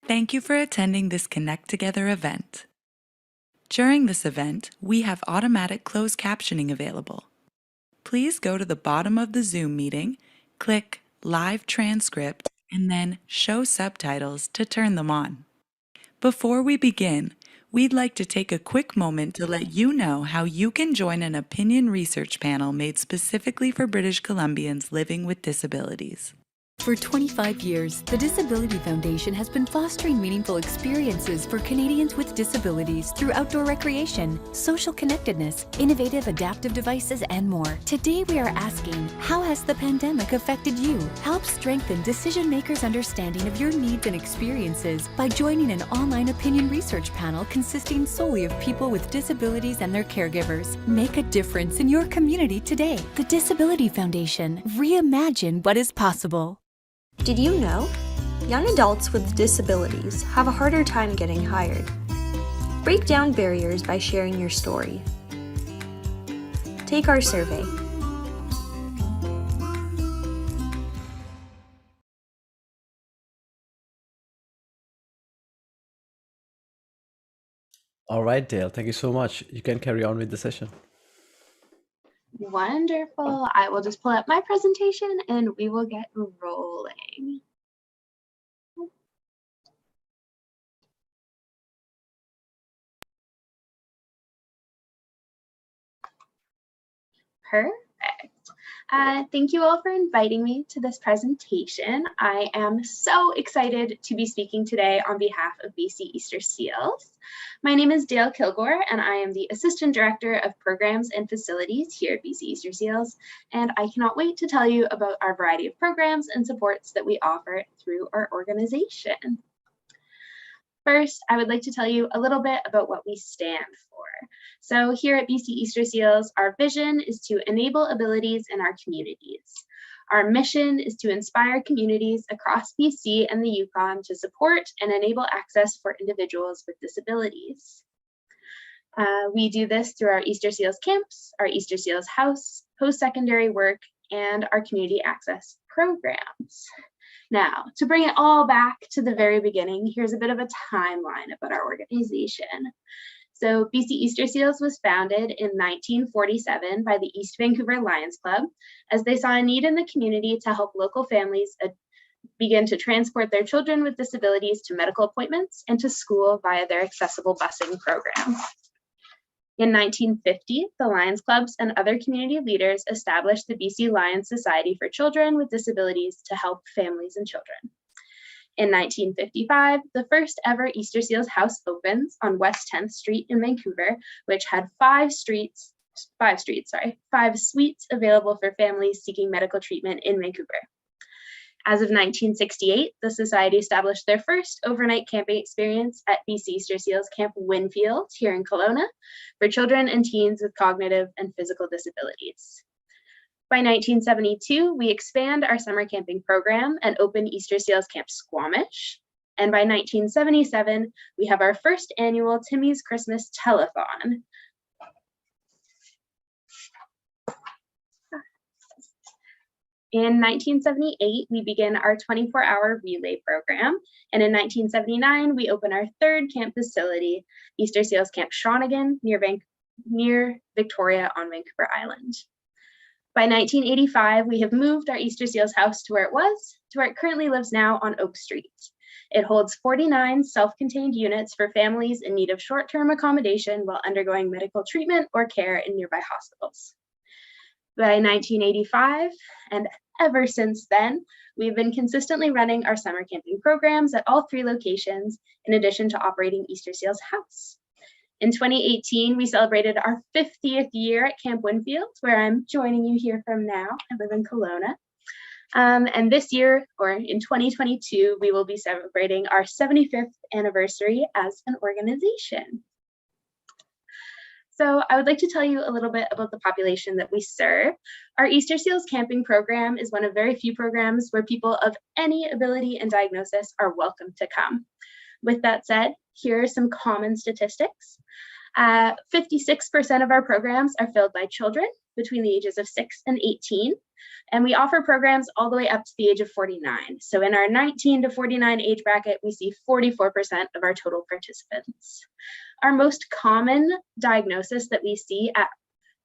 Thank you for attending this Connect Together event. During this event, we have automatic closed captioning available. Please go to the bottom of the Zoom meeting, click Live Transcript, and then Show Subtitles to turn them on. Before we begin, we'd like to take a quick moment to let you know how you can join an opinion research panel made specifically for British Columbians living with disabilities. For 25 years, the Disability Foundation has been fostering meaningful experiences for Canadians with disabilities through outdoor recreation, social connectedness, innovative adaptive devices, and more. Today we are asking, how has the pandemic affected you? Help strengthen decision makers' understanding of your needs and experiences by joining an online opinion research panel consisting solely of people with disabilities and their caregivers. Make a difference in your community today. The Disability Foundation. Reimagine what is possible. Did you know? Young adults with disabilities have a harder time getting hired. Break down barriers by sharing your story. Take our survey. All right, Dale, thank you so much. You can carry on with the session. Wonderful. I will just pull up my presentation and we will get rolling. Perfect. Thank you all for inviting me to this presentation. I am so excited to be speaking today on behalf of BC Easter Seals. My name is Dale Kilgore, and I am the Assistant Director of Programs and Facilities here at BC Easter Seals, and I cannot wait to tell you about our variety of programs and supports that we offer through our organization. First, I would like to tell you a little bit about what we stand for. So here at BC Easter Seals, our vision is to enable abilities in our communities. Our mission is to inspire communities across BC and the Yukon to support and enable access for individuals with disabilities. We do this through our Easter Seals camps, our Easter Seals house, post-secondary work, and our community access programs. Now, to bring it all back to the very beginning, here's a bit of a timeline about our organization. So BC Easter Seals was founded in 1947 by the East Vancouver Lions Club, as they saw a need in the community to help local families begin to transport their children with disabilities to medical appointments and to school via their accessible busing program. In 1950, the Lions Clubs and other community leaders established the BC Lions Society for Children with Disabilities to help families and children. In 1955, the first ever Easter Seals house opens on West 10th Street in Vancouver, which had five suites available for families seeking medical treatment in Vancouver. As of 1968, the Society established their first overnight camping experience at BC Easter Seals Camp Winfield here in Kelowna for children and teens with cognitive and physical disabilities. By 1972, we expand our summer camping program and open Easter Seals Camp Squamish. And by 1977, we have our first annual Timmy's Christmas Telethon. In 1978, we begin our 24-hour relay program, and in 1979, we open our third camp facility, Easter Seals Camp Shawnigan, near Victoria on Vancouver Island. By 1985, we have moved our Easter Seals house to where it currently lives now on Oak Street. It holds 49 self-contained units for families in need of short-term accommodation while undergoing medical treatment or care in nearby hospitals. By 1985, and ever since then, we've been consistently running our summer camping programs at all three locations, in addition to operating Easter Seals House. In 2018, we celebrated our 50th year at Camp Winfield, where I'm joining you here from now. I live in Kelowna. And this year, or in 2022, we will be celebrating our 75th anniversary as an organization. So I would like to tell you a little bit about the population that we serve. Our Easter Seals camping program is one of very few programs where people of any ability and diagnosis are welcome to come. With that said, here are some common statistics. 56% of our programs are filled by children, between the ages of 6 and 18. And we offer programs all the way up to the age of 49. So in our 19 to 49 age bracket, we see 44% of our total participants. Our most common diagnosis that we see at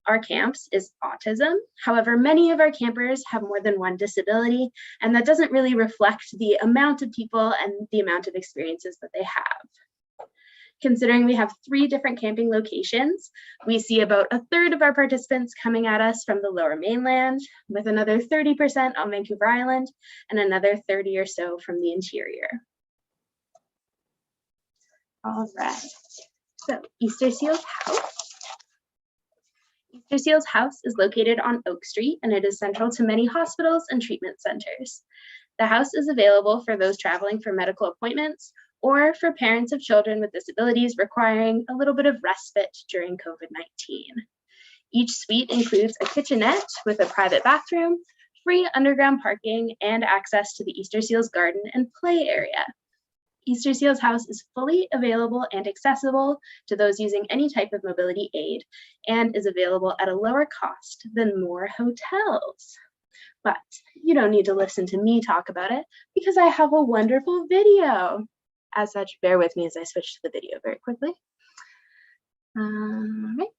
our camps is autism. However, many of our campers have more than one disability, and that doesn't really reflect the amount of people and the amount of experiences that they have. Considering we have 3 different camping locations, we see about a third of our participants coming at us from the Lower Mainland, with another 30% on Vancouver Island, and another 30 or so from the interior. All right, so Easter Seals House. Easter Seals House is located on Oak Street, and it is central to many hospitals and treatment centers. The house is available for those traveling for medical appointments or for parents of children with disabilities requiring a little bit of respite during COVID-19. Each suite includes a kitchenette with a private bathroom, free underground parking, and access to the Easter Seals garden and play area. Easter Seals House is fully available and accessible to those using any type of mobility aid and is available at a lower cost than more hotels. But you don't need to listen to me talk about it because I have a wonderful video. As such, bear with me as I switch to the video very quickly. All right.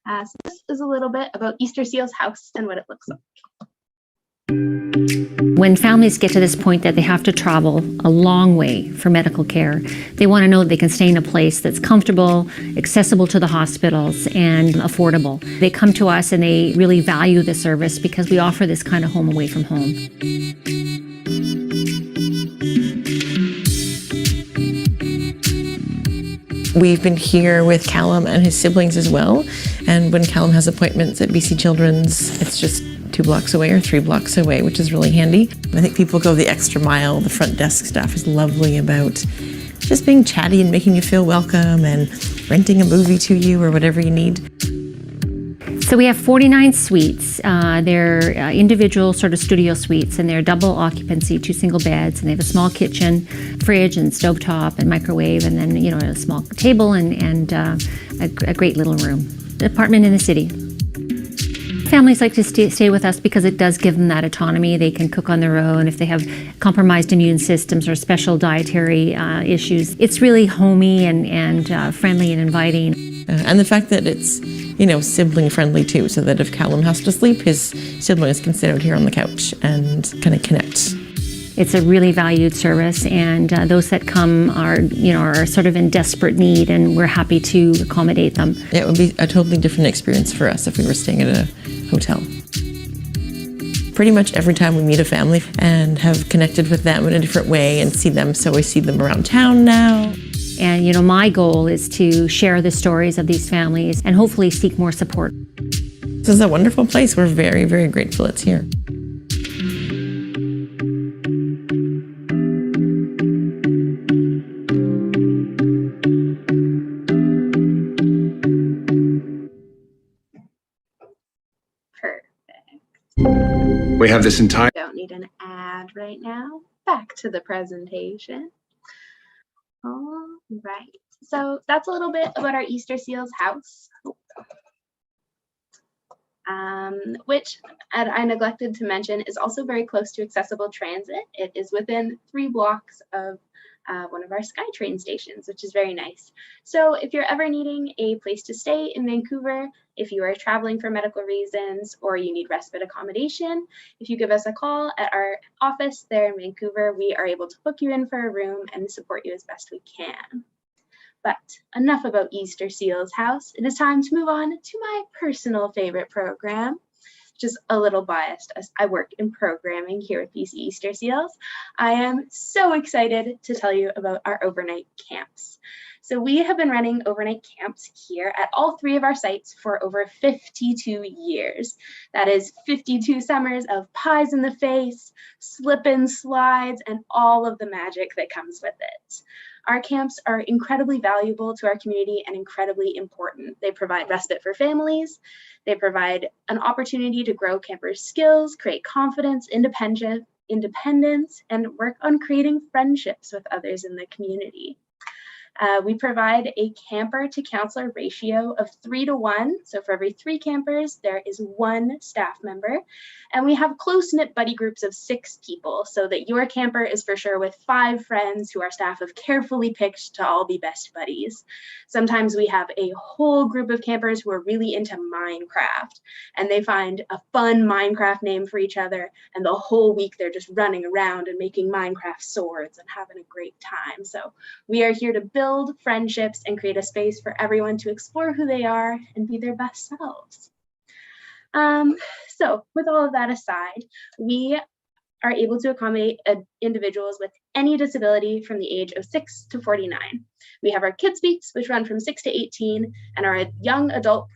So this is a little bit about Easter Seals House and what it looks like. When families get to this point that they have to travel a long way for medical care, they want to know that they can stay in a place that's comfortable, accessible to the hospitals, and affordable. They come to us and they really value the service because we offer this kind of home away from home. We've been here with Callum and his siblings as well, and when Callum has appointments at BC Children's, it's just 2 blocks away or 3 blocks away, which is really handy. I think people go the extra mile. The front desk staff is lovely about just being chatty and making you feel welcome and renting a movie to you or whatever you need. So we have 49 suites. They're individual sort of studio suites, and they're double occupancy, 2 single beds, and they have a small kitchen, fridge and stovetop and microwave, and then, you know, a small table and a great little room. An apartment in the city. Families like to stay with us because it does give them that autonomy. They can cook on their own if they have compromised immune systems or special dietary issues. It's really homey and friendly and inviting. And the fact that it's, you know, sibling friendly too, so that if Callum has to sleep, his siblings can sit out here on the couch and kind of connect. It's a really valued service, and those that come are, you know, are sort of in desperate need, and we're happy to accommodate them. It would be a totally different experience for us if we were staying at a hotel. Pretty much every time we meet a family and have connected with them in a different way and see them, so I see them around town now. And, you know, my goal is to share the stories of these families and hopefully seek more support. This is a wonderful place. We're very, very grateful it's here. We have this entire... Don't need an ad right now. Back to the presentation. All right, so that's a little bit about our Easter Seals house, which I neglected to mention is also very close to accessible transit. It is within 3 blocks of one of our SkyTrain stations, which is very nice. So if you're ever needing a place to stay in Vancouver, if you are traveling for medical reasons or you need respite accommodation, if you give us a call at our office there in Vancouver, we are able to book you in for a room and support you as best we can. But enough about Easter Seals House. It is time to move on to my personal favorite program. Just a little biased as I work in programming here at BC Easter Seals. I am so excited to tell you about our overnight camps. So we have been running overnight camps here at all 3 of our sites for over 52 years. That is 52 summers of pies in the face, slip and slides, and all of the magic that comes with it. Our camps are incredibly valuable to our community and incredibly important. They provide respite for families. They provide an opportunity to grow campers' skills, create confidence, independence, and work on creating friendships with others in the community. We provide a camper to counselor ratio of 3 to 1. So for every 3 campers, there is 1 staff member. And we have close-knit buddy groups of 6 people so that your camper is for sure with 5 friends who our staff have carefully picked to all be best buddies. Sometimes we have a whole group of campers who are really into Minecraft, and they find a fun Minecraft name for each other, and the whole week they're just running around and making Minecraft swords and having a great time. So we are here to build friendships and create a space for everyone to explore who they are and be their best selves. So with all of that aside, we are able to accommodate individuals with any disability from the age of 6 to 49. We have our Kids Speaks, which run from 6 to 18, and our young adult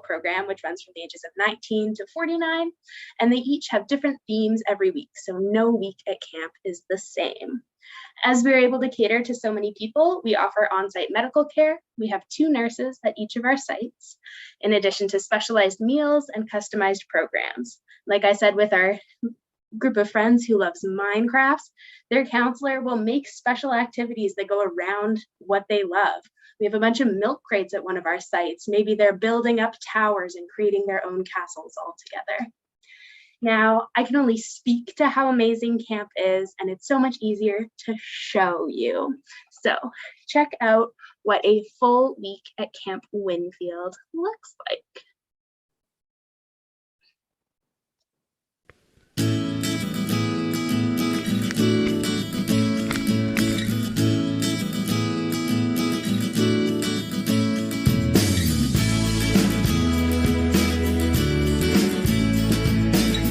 program, which runs from the ages of 19 to 49, and they each have different themes every week, so no week at camp is the same. As we're able to cater to so many people, we offer on-site medical care. We have 2 nurses at each of our sites, in addition to specialized meals and customized programs. Like I said, with our group of friends who loves Minecraft, their counselor will make special activities that go around what they love. We have a bunch of milk crates at one of our sites. Maybe they're building up towers and creating their own castles all together. Now, I can only speak to how amazing camp is, and it's so much easier to show you. So check out what a full week at Camp Winfield looks like.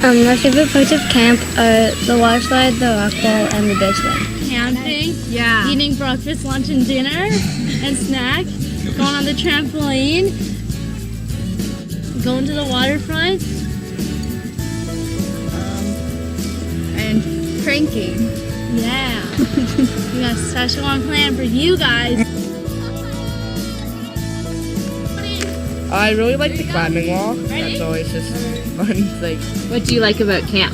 My favorite parts of camp are the water slide, the rock wall, and the bear slide. Camping, yeah. Eating breakfast, lunch, and dinner, and snack. Going on the trampoline. Going to the waterfront. And pranking. Yeah. We got a special one planned for you guys. I really like the climbing wall. That's always just fun. What do you like about camp?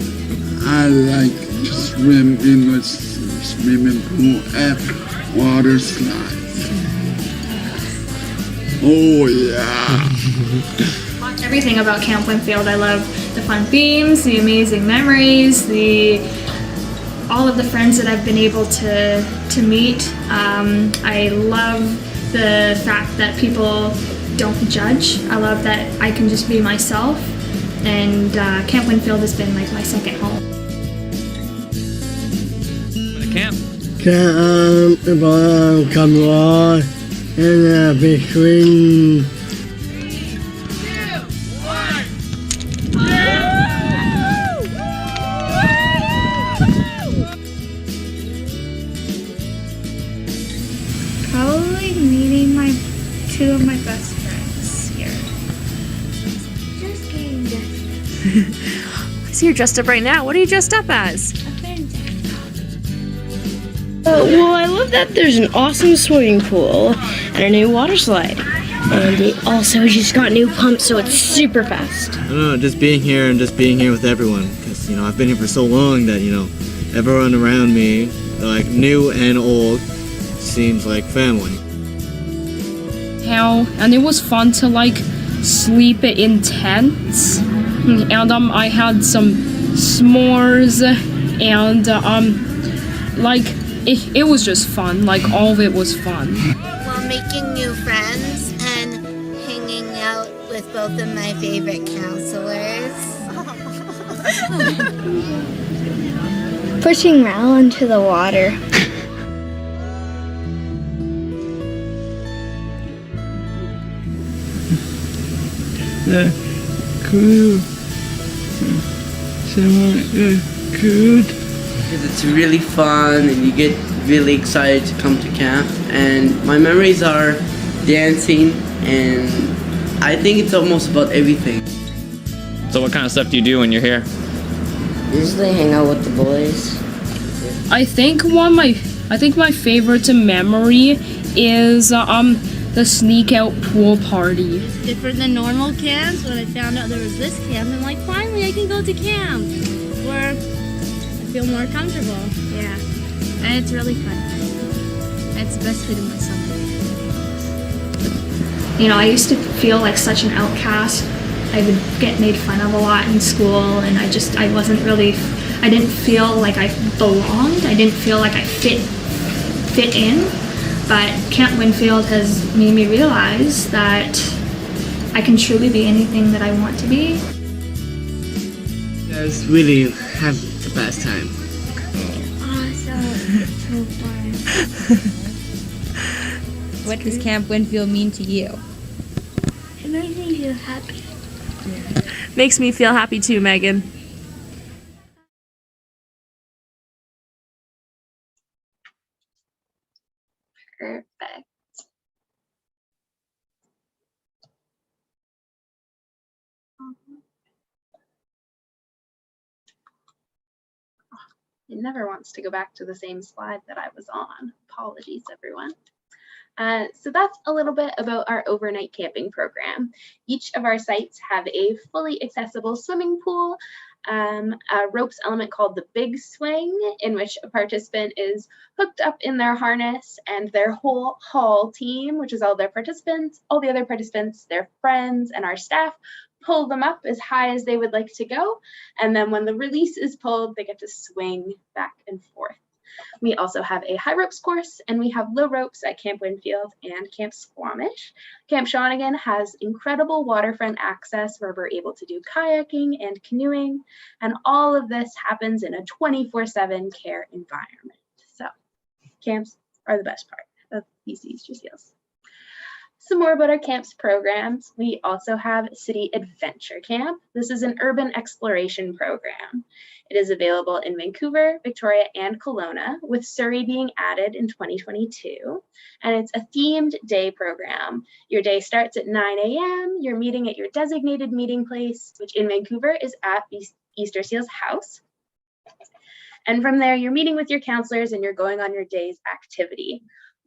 I like to swim in the swimming pool and water slides. Oh yeah. Everything about Camp Winfield. I love the fun themes, the amazing memories, all of the friends that I've been able to meet. I love the fact that people don't judge. I love that I can just be myself, and Camp Winfield has been like my second home. Camp. Come on, and between. 3, 2, 1. Probably meeting 2 of my best friends here. Just kidding. I see you're dressed up right now. What are you dressed up as? Well, I love that there's an awesome swimming pool and a new water slide. And it also just got new pumps, so it's super fast. I don't know, just being here and just being here with everyone. Because, I've been here for so long that, everyone around me, like new and old, seems like family. And it was fun to sleep in tents, and I had some s'mores, and it was just fun. All of it was fun. Well, making new friends and hanging out with both of my favorite counselors. Pushing Mal into the water. The crew. Good. Because it's really fun and you get really excited to come to camp. And my memories are dancing, and I think it's almost about everything. So what kind of stuff do you do when you're here? Usually hang out with the boys. I think my favorite memory is the sneak out pool party. Different than normal camps. When I found out there was this camp, I'm like, finally I can go to camp. where I feel more comfortable. Yeah, and it's really fun. It's the best fit in my summer. You know, I used to feel like such an outcast. I would get made fun of a lot in school, and I didn't feel like I belonged. I didn't feel like I fit in. But Camp Winfield has made me realize that I can truly be anything that I want to be. Just really have the best time. Awesome. So fun. What does Camp Winfield mean to you? It makes me feel happy. Makes me feel happy too, Megan. Perfect. It never wants to go back to the same slide that I was on. Apologies, everyone. So that's a little bit about our overnight camping program. Each of our sites have a fully accessible swimming pool, a ropes element called the big swing, in which a participant is hooked up in their harness, and their whole hall team, which is all their participants, all the other participants, their friends, and our staff, pull them up as high as they would like to go. And then when the release is pulled, they get to swing back and forth. We also have a high ropes course, and we have low ropes at Camp Winfield and Camp Squamish. Camp Shawnigan has incredible waterfront access where we're able to do kayaking and canoeing, and all of this happens in a 24/7 care environment. So camps are the best part of BC Easter Seals. Some more about our camps programs. We also have City Adventure Camp. This is an urban exploration program. It is available in Vancouver, Victoria, and Kelowna, with Surrey being added in 2022. And it's a themed day program. Your day starts at 9 a.m. You're meeting at your designated meeting place, which in Vancouver is at Easter Seals House. And from there, you're meeting with your counselors and you're going on your day's activity.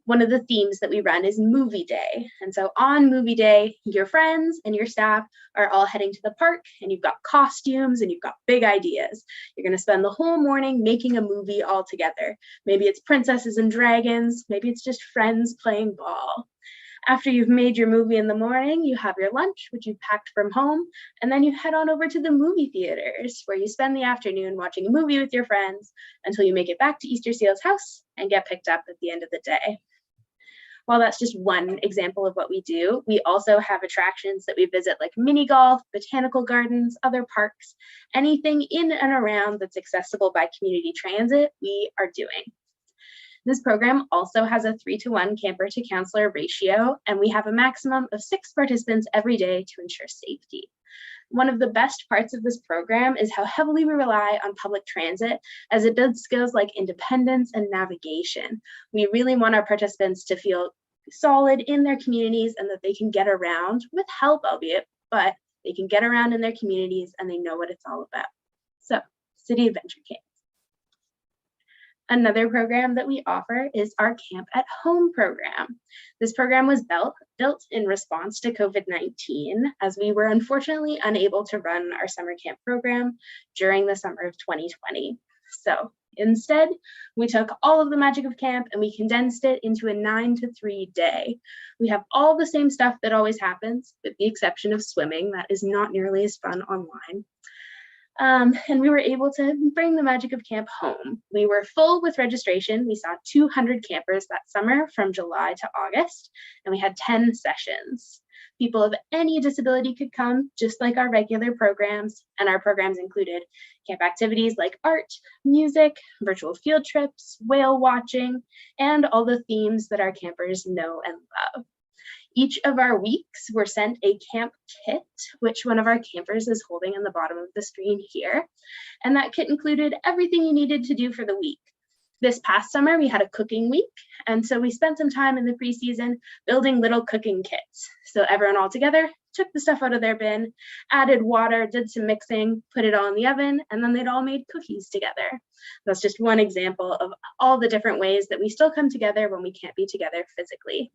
One of the themes that we run is movie day. And so on movie day, your friends and your staff are all heading to the park, and you've got costumes and you've got big ideas. You're going to spend the whole morning making a movie all together. Maybe it's princesses and dragons. Maybe it's just friends playing ball. After you've made your movie in the morning, you have your lunch, which you've packed from home, and then you head on over to the movie theaters, where you spend the afternoon watching a movie with your friends until you make it back to Easter Seals House and get picked up at the end of the day. While that's just one example of what we do, we also have attractions that we visit, like mini golf, botanical gardens, other parks, anything in and around that's accessible by community transit, we are doing. This program also has a 3-to-1 camper to counselor ratio, and we have a maximum of 6 participants every day to ensure safety. One of the best parts of this program is how heavily we rely on public transit, as it builds skills like independence and navigation. We really want our participants to feel solid in their communities and that they can get around, with help albeit, but they can get around in their communities and they know what it's all about. So, City Adventure Camp. Another program that we offer is our Camp at Home program. This program was built in response to COVID-19, as we were unfortunately unable to run our summer camp program during the summer of 2020. So instead, we took all of the magic of camp and we condensed it into a 9-to-3 day. We have all the same stuff that always happens, with the exception of swimming. That is not nearly as fun online. And we were able to bring the magic of camp home. We were full with registration. We saw 200 campers that summer from July to August, and we had 10 sessions. People of any disability could come, just like our regular programs, and our programs included camp activities like art, music, virtual field trips, whale watching, and all the themes that our campers know and love. Each of our weeks were sent a camp kit, which one of our campers is holding on the bottom of the screen here. And that kit included everything you needed to do for the week. This past summer, we had a cooking week, and so we spent some time in the preseason building little cooking kits. So everyone all together took the stuff out of their bin, added water, did some mixing, put it all in the oven, and then they'd all made cookies together. That's just one example of all the different ways that we still come together when we can't be together physically.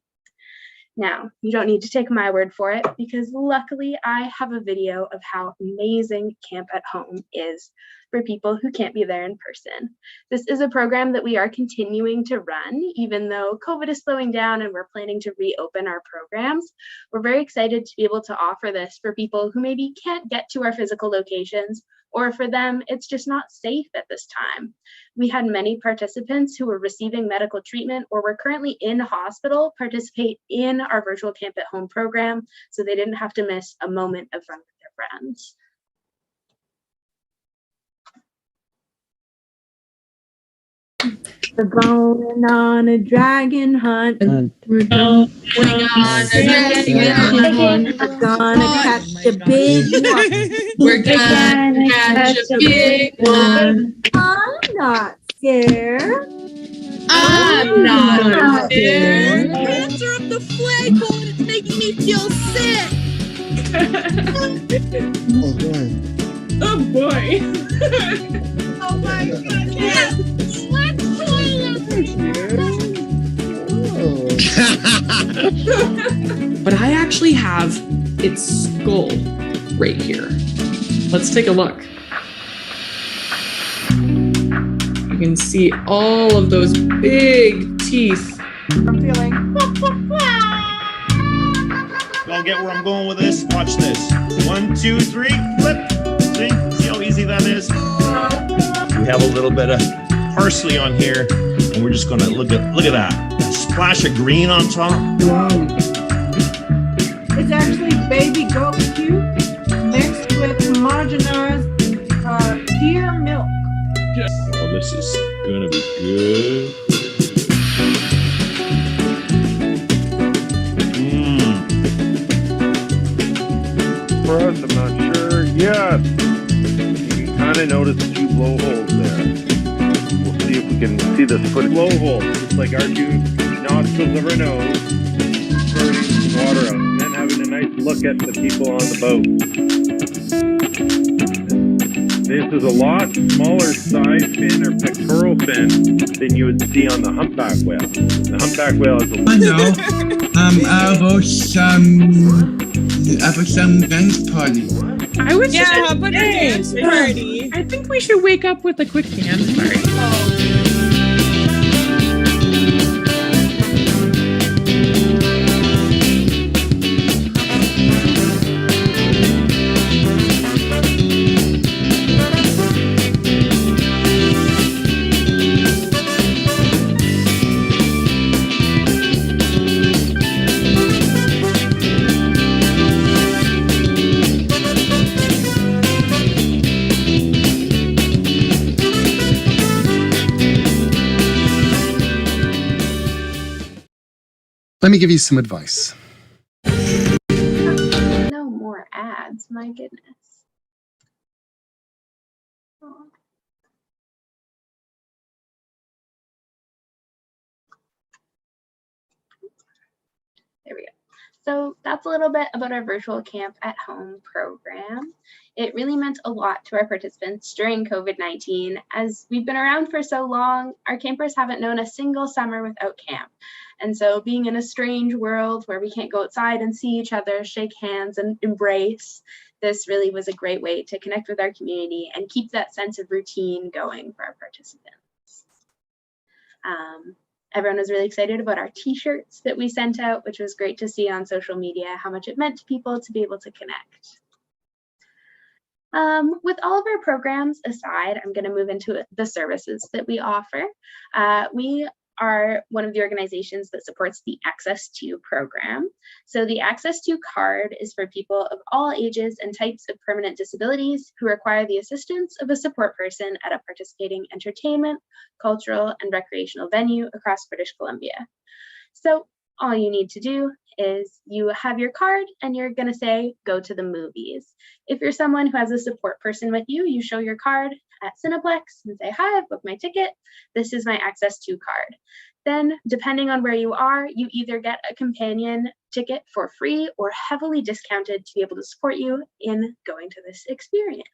Now, you don't need to take my word for it because luckily I have a video of how amazing Camp at Home is for people who can't be there in person. This is a program that we are continuing to run, even though COVID is slowing down and we're planning to reopen our programs. We're very excited to be able to offer this for people who maybe can't get to our physical locations, or for them, it's just not safe at this time. We had many participants who were receiving medical treatment or were currently in hospital participate in our virtual Camp at Home program, so they didn't have to miss a moment of fun with their friends. We're going on a dragon hunt. We're going on a dragon hunt. We're gonna catch a big one. We're gonna catch a big one. I'm not scared. I'm not scared. Hands are up the flagpole and it's making me feel sick. Oh boy. Oh my god, yes! Let's But I actually have its skull right here. Let's take a look. You can see all of those big teeth. I'm feeling. Y'all get where I'm going with this? Watch this. 1, 2, 3, flip. See how easy that is? We have a little bit of parsley on here, and we're just gonna look at that. A splash of green on top. Wow. It's actually baby goat puke mixed with homogenized deer milk. Oh, this is gonna be good. For us, I'm not sure yet. You can kind of notice 2 blowholes there. We'll see if we can see this foot blowhole, just like our 2 nostrils of our nose, squirting water out, and then having a nice look at the people on the boat. This is a lot smaller side fin or pectoral fin than you would see on the humpback whale. The humpback whale is a about some dance party. I would Yeah, say, how about a dance party? I think we should wake up with a quick dance party. Let me give you some advice. No more ads, my goodness. Oh. There we go. So that's a little bit about our virtual Camp at Home program. It really meant a lot to our participants during COVID-19. As we've been around for so long, our campers haven't known a single summer without camp. And so being in a strange world where we can't go outside and see each other, shake hands and embrace, this really was a great way to connect with our community and keep that sense of routine going for our participants. Everyone was really excited about our t-shirts that we sent out, which was great to see on social media, how much it meant to people to be able to connect. With all of our programs aside, I'm going to move into the services that we offer. We are one of the organizations that supports the Access To program. So the Access To card is for people of all ages and types of permanent disabilities who require the assistance of a support person at a participating entertainment, cultural, and recreational venue across British Columbia. So all you need to do is you have your card and you're going to say, go to the movies. If you're someone who has a support person with you, you show your card at Cineplex and say, hi, I've booked my ticket. This is my Access To card. Then, depending on where you are, you either get a companion ticket for free or heavily discounted to be able to support you in going to this experience.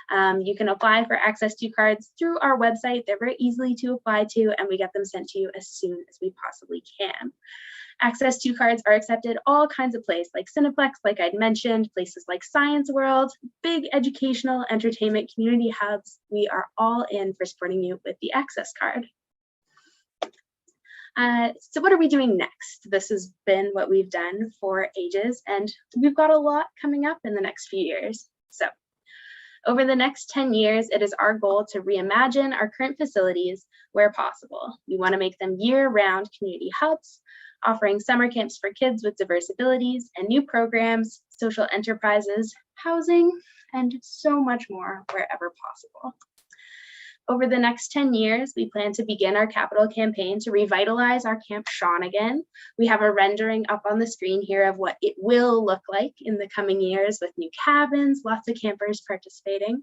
You can apply for Access to cards through our website. They're very easily to apply to, and we get them sent to you as soon as we possibly can. Access to cards are accepted all kinds of places, like Cineplex, like I'd mentioned, places like Science World, big educational, entertainment, community hubs. We are all in for supporting you with the Access card. So what are we doing next? This has been what we've done for ages, and we've got a lot coming up in the next few years. So over the next 10 years, it is our goal to reimagine our current facilities where possible. We want to make them year-round community hubs, offering summer camps for kids with diverse abilities and new programs, social enterprises, housing, and so much more wherever possible. Over the next 10 years, we plan to begin our capital campaign to revitalize our Camp Sean again. We have a rendering up on the screen here of what it will look like in the coming years with new cabins, lots of campers participating.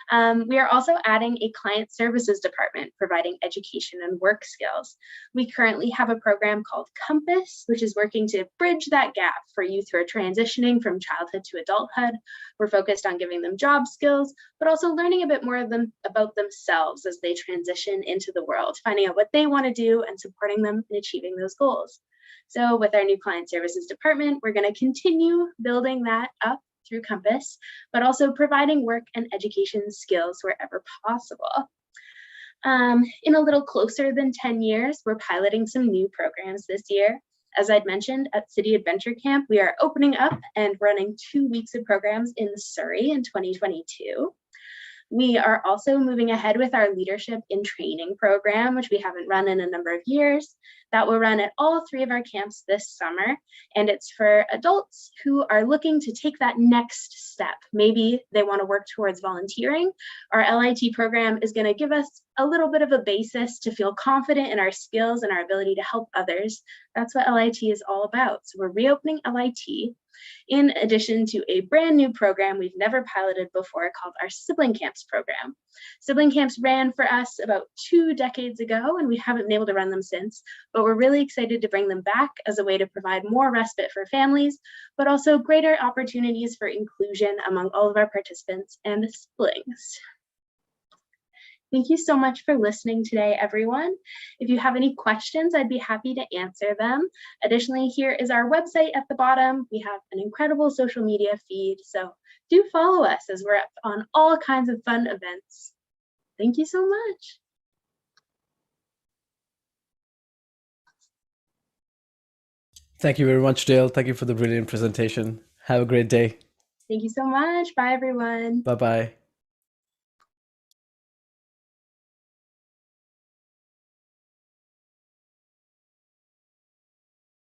We are also adding a client services department, providing education and work skills. We currently have a program called Compass, which is working to bridge that gap for youth who are transitioning from childhood to adulthood. We're focused on giving them job skills, but also learning a bit more about themselves as they transition into the world, finding out what they want to do and supporting them in achieving those goals. So with our new client services department, we're going to continue building that up through Compass, but also providing work and education skills wherever possible. In a little closer than 10 years, we're piloting some new programs this year. As I'd mentioned, at City Adventure Camp, we are opening up and running 2 weeks of programs in Surrey in 2022. We are also moving ahead with our leadership in training program, which we haven't run in a number of years. That will run at all 3 of our camps this summer. And it's for adults who are looking to take that next step. Maybe they want to work towards volunteering. Our LIT program is going to give us a little bit of a basis to feel confident in our skills and our ability to help others. That's what LIT is all about. So we're reopening LIT, in addition to a brand new program we've never piloted before called our Sibling Camps program. Sibling Camps ran for us about 2 decades ago, and we haven't been able to run them since, but we're really excited to bring them back as a way to provide more respite for families, but also greater opportunities for inclusion among all of our participants and siblings. Thank you so much for listening today, everyone. If you have any questions, I'd be happy to answer them. Additionally, here is our website at the bottom. We have an incredible social media feed, so do follow us as we're up on all kinds of fun events. Thank you so much. Thank you very much, Dale. Thank you for the brilliant presentation. Have a great day. Thank you so much. Bye, everyone. Bye-bye.